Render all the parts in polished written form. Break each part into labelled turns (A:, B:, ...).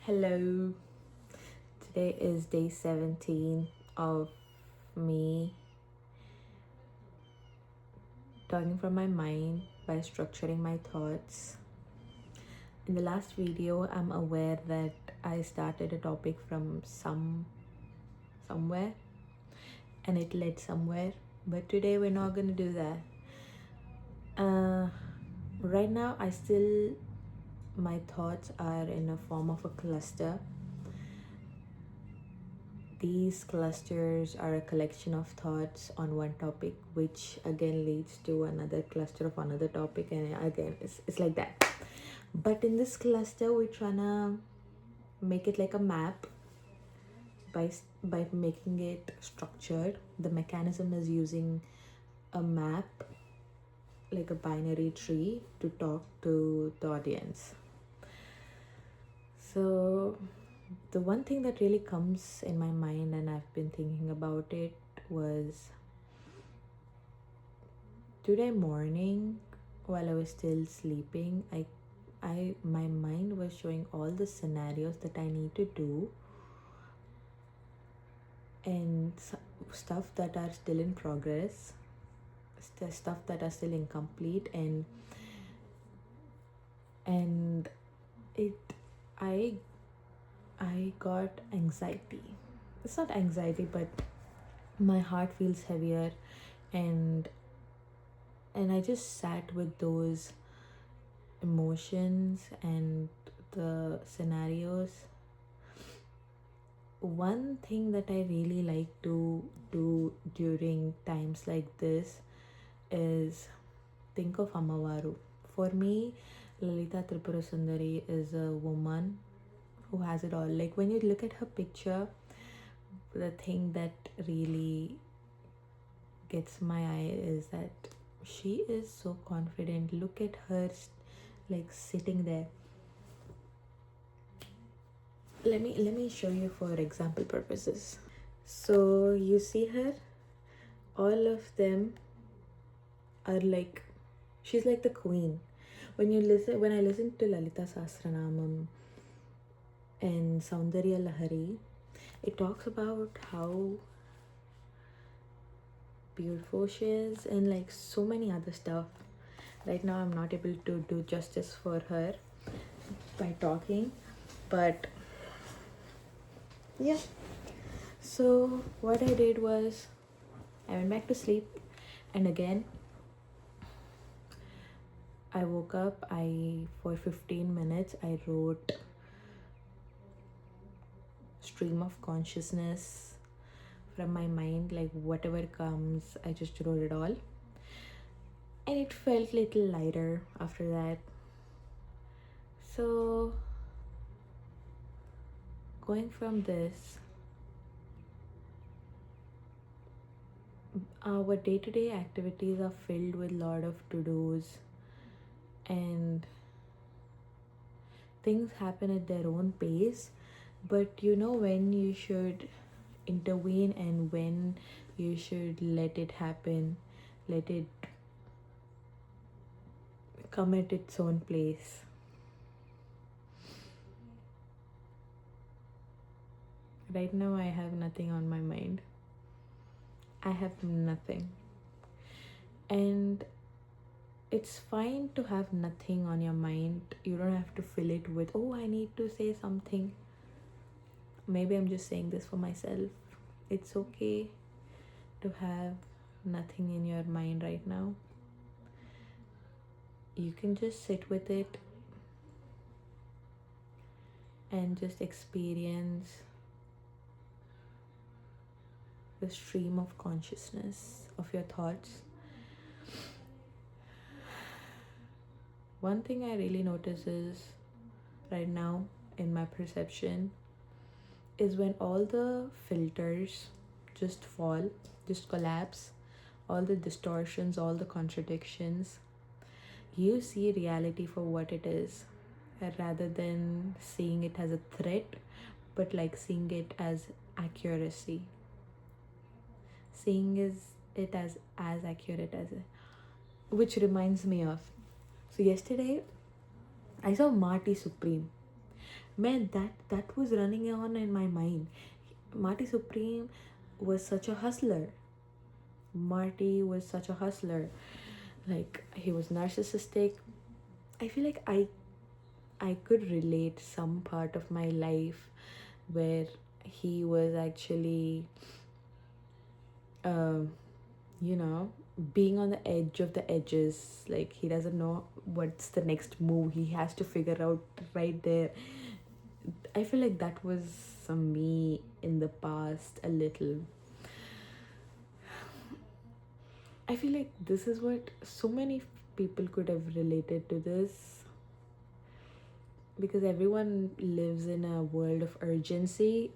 A: Hello. Today is day 17 of me talking from my mind by structuring my thoughts. In the last video, I'm aware that I started a topic from somewhere and it led somewhere, but today we're not going to do that. Right now, my thoughts are in a form of a cluster. These clusters are a collection of thoughts on one topic, which again leads to another cluster of another topic, and again, it's like that. But in this cluster, we're trying to make it like a map by making it structured. The mechanism is using a map, like a binary tree, to talk to the audience. So the one thing that really comes in my mind, and I've been thinking about it, was today morning while I was still sleeping. My mind was showing all the scenarios that I need to do and stuff that are still in progress, stuff that are still incomplete, and it I got anxiety. It's not anxiety, but my heart feels heavier, and I just sat with those emotions and the scenarios. One thing that I really like to do during times like this is think of Amavaru. For me, Lalita Tripura Sundari is a woman who has it all. Like when you look at her picture, the thing that really gets my eye is that she is so confident. Look at her like sitting there. Let me show you for example purposes. So you see her, all of them are like, she's like the queen. When I listen to Lalita Sahasranamam and Saundarya Lahari, it talks about how beautiful she is and like so many other stuff. Right now I'm not able to do justice for her by talking, but yeah. So what I did was I went back to sleep, and again I woke up. For 15 minutes I wrote stream of consciousness from my mind, like whatever comes, I just wrote it all, and it felt little lighter after that. So going from this, our day-to-day activities are filled with a lot of to-dos, and things happen at their own pace, but you know when you should intervene and when you should let it happen, let it come at its own place. Right now I have nothing on my mind. I have nothing. And it's fine to have nothing on your mind. You don't have to fill it with, oh, I need to say something. Maybe I'm just saying this for myself. It's okay to have nothing in your mind right now. You can just sit with it and just experience the stream of consciousness of your thoughts. One thing I really notice is right now in my perception is when all the filters just fall, just collapse, all the distortions, all the contradictions, you see reality for what it is, rather than seeing it as a threat, but like seeing it as accuracy, seeing it as accurate as it. Which reminds me of, so yesterday I saw Marty Supreme. Man, that was running on in my mind. Marty Supreme was such a hustler. Marty was such a hustler. Like, he was narcissistic. I feel like I could relate some part of my life where he was actually, um, you know, being on the edge of the edges. Like, he doesn't know what's the next move. He has to figure out right there. I feel like that was some me in the past a little. I feel like this is what so many people could have related to this, because everyone lives in a world of urgency.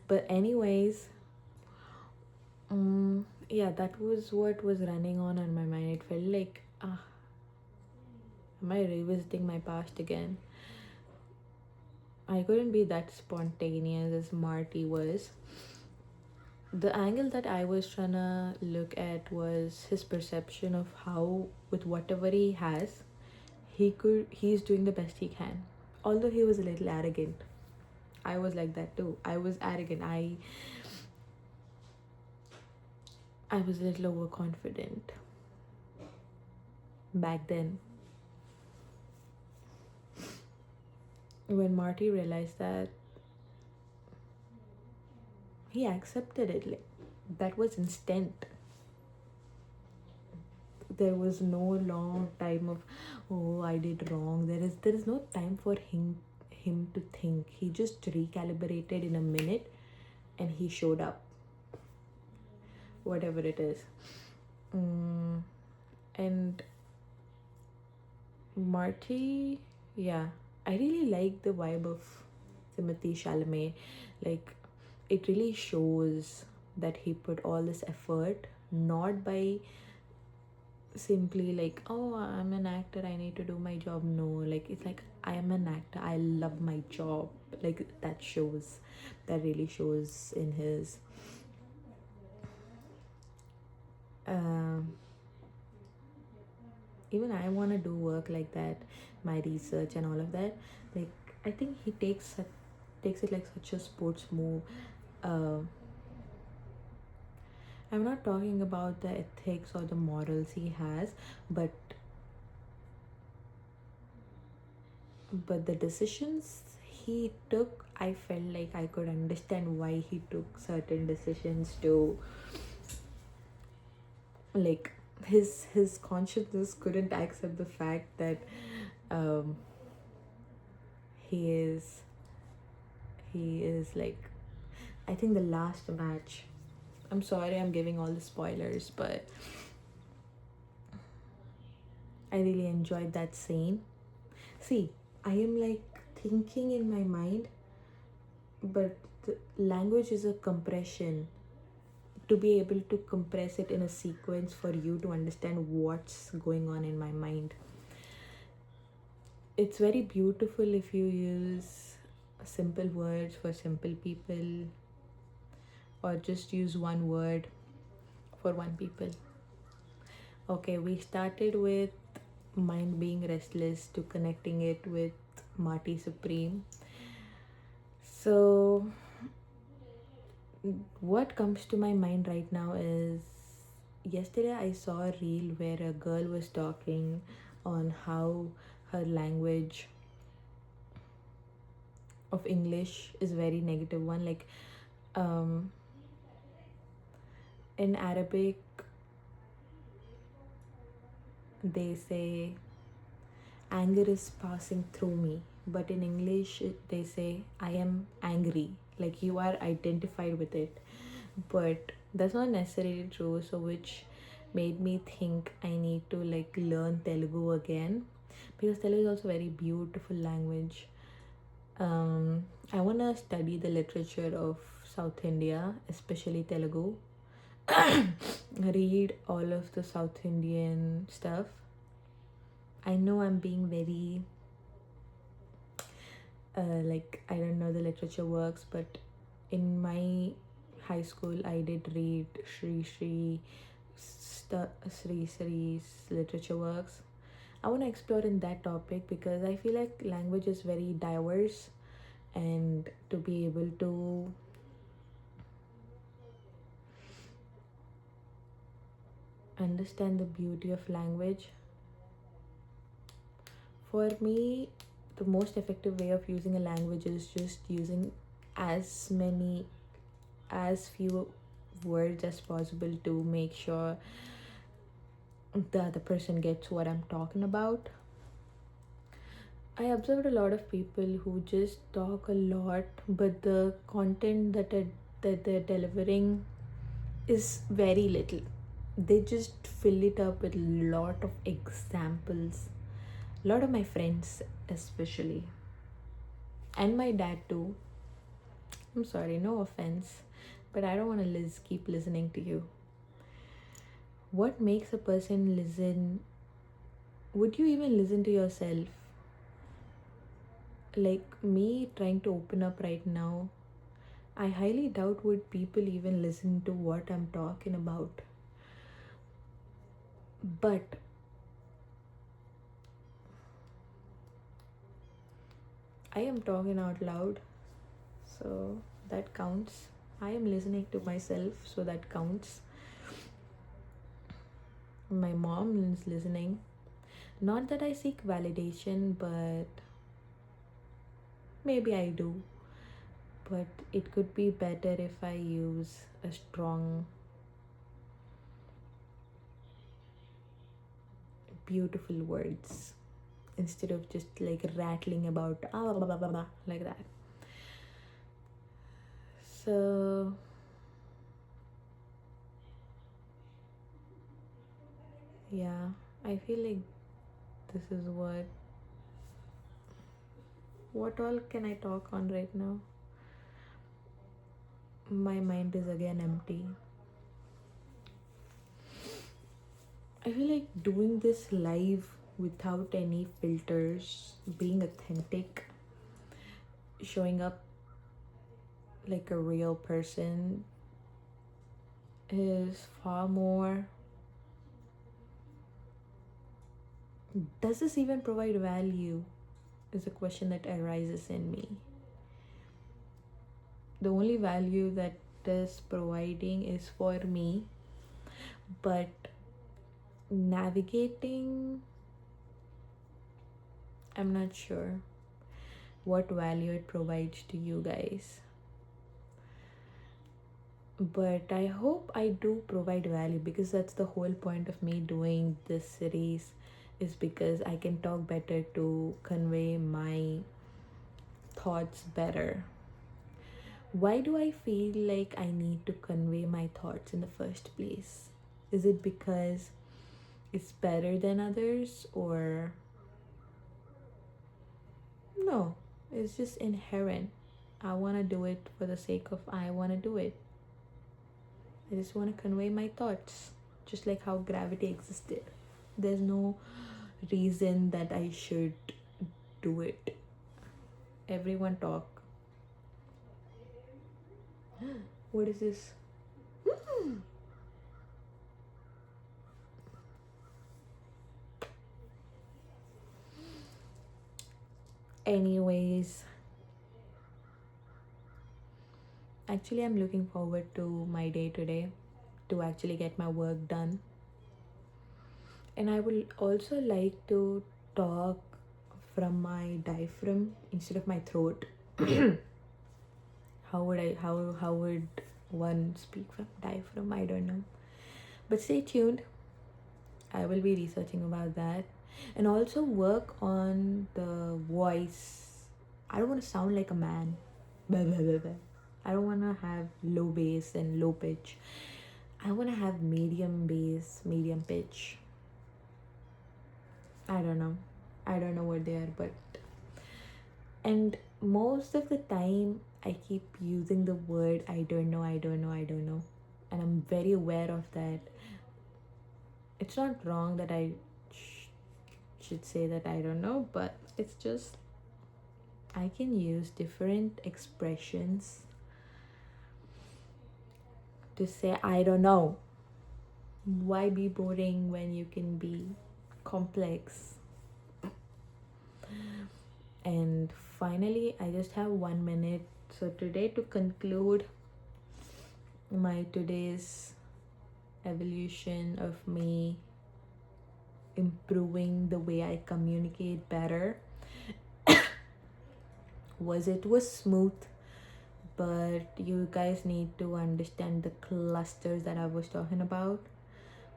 A: But anyways, yeah, that was what was running on my mind. It felt like, am I revisiting my past again? I couldn't be that spontaneous as Marty was. The angle that I was trying to look at was his perception of how, with whatever he has, he's doing the best he can. Although he was a little arrogant. I was like that too. I was arrogant. I was a little overconfident back then. When Marty realized that, he accepted it. Like, that was instant. There was no long time of, oh, I did wrong. There is no time for him to think. He just recalibrated in a minute and he showed up. Whatever it is. And Marty, yeah, I really like the vibe of Timothy Chalamet. Like, it really shows that he put all this effort, not by simply like, oh, I'm an actor, I need to do my job. No, like, it's like, I am an actor, I love my job. Like, that really shows in his even I want to do work like that, my research and all of that. Like, I think he takes it like such a sports move. uh, I'm not talking about the ethics or the morals he has, but the decisions he took, I felt like I could understand why he took certain decisions to, like, his consciousness couldn't accept the fact that um he is he is like, I think the last match, I'm sorry I'm giving all the spoilers, but I really enjoyed that scene. See, I am like thinking in my mind, but the language is a compression. To be able to compress it in a sequence for you to understand what's going on in my mind. It's very beautiful if you use simple words for simple people, or just use one word for one people. Okay, we started with mind being restless to connecting it with Marty Supreme. So, what comes to my mind right now is, yesterday I saw a reel where a girl was talking on how her language of English is very negative one. Like, um, in Arabic, they say anger is passing through me, but in English they say I am angry, like you are identified with it. But that's not necessarily true, so which made me think I need to like learn Telugu again, because Telugu is also very beautiful language. I want to study the literature of South India, especially Telugu. Read all of the South Indian stuff. I know I'm being very like, I don't know the literature works, but in my high school I did read Sri Sri's literature works. I want to explore in that topic because I feel like language is very diverse, and to be able to understand the beauty of language, for me, the most effective way of using a language is just using as many, as few words as possible to make sure the other person gets what I'm talking about. I observed a lot of people who just talk a lot, but the content that they're delivering is very little. They just fill it up with a lot of examples. A lot of my friends, especially, and my dad too. I'm sorry, no offense, but I don't want to keep listening to you. What makes a person listen? Would you even listen to yourself? Like me trying to open up right now, I highly doubt would people even listen to what I'm talking about. But I am talking out loud, so that counts. I am listening to myself, so that counts. My mom is listening. Not that I seek validation, but maybe I do. But it could be better if I use a strong, beautiful words instead of just like rattling about blah, blah, blah, blah, blah, like that. So yeah, I feel like this is what all can I talk on right now? My mind is again empty. I feel like doing this live without any filters, being authentic, showing up like a real person is far more. Does this even provide value? Is a question that arises in me. The only value that is providing is for me, but navigating, I'm not sure what value it provides to you guys. But I hope I do provide value, because that's the whole point of me doing this series, is because I can talk better to convey my thoughts better. Why do I feel like I need to convey my thoughts in the first place? Is it because it's better than others, or no? It's just inherent. I want to do it for the sake of I want to do it. I just want to convey my thoughts, just like how gravity existed. There's no reason that I should do it. Everyone talk. What is this? Anyways, actually, I'm looking forward to my day today to actually get my work done. And I will also like to talk from my diaphragm instead of my throat. How would one speak from diaphragm? I don't know. But stay tuned. I will be researching about that. And also work on the voice. I don't want to sound like a man. Blah, blah, blah, blah. I don't want to have low bass and low pitch. I want to have medium bass, medium pitch. I don't know. I don't know what they are, but. And most of the time, I keep using the word I don't know, I don't know, I don't know. And I'm very aware of that. It's not wrong that I should say that I don't know, but it's just I can use different expressions to say I don't know. Why be boring when you can be complex? And finally, I just have 1 minute. So today, to conclude my today's evolution of me improving the way I communicate better, it was smooth, but you guys need to understand the clusters that I was talking about.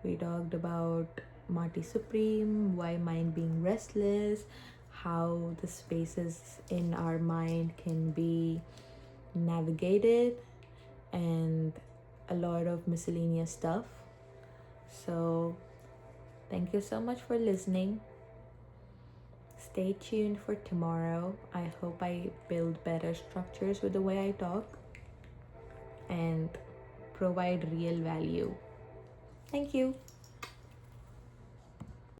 A: We talked about Marty Supreme, why mind being restless, how the spaces in our mind can be navigated, and a lot of miscellaneous stuff. So, thank you so much for listening. Stay tuned for tomorrow. I hope I build better structures with the way I talk and provide real value. Thank you.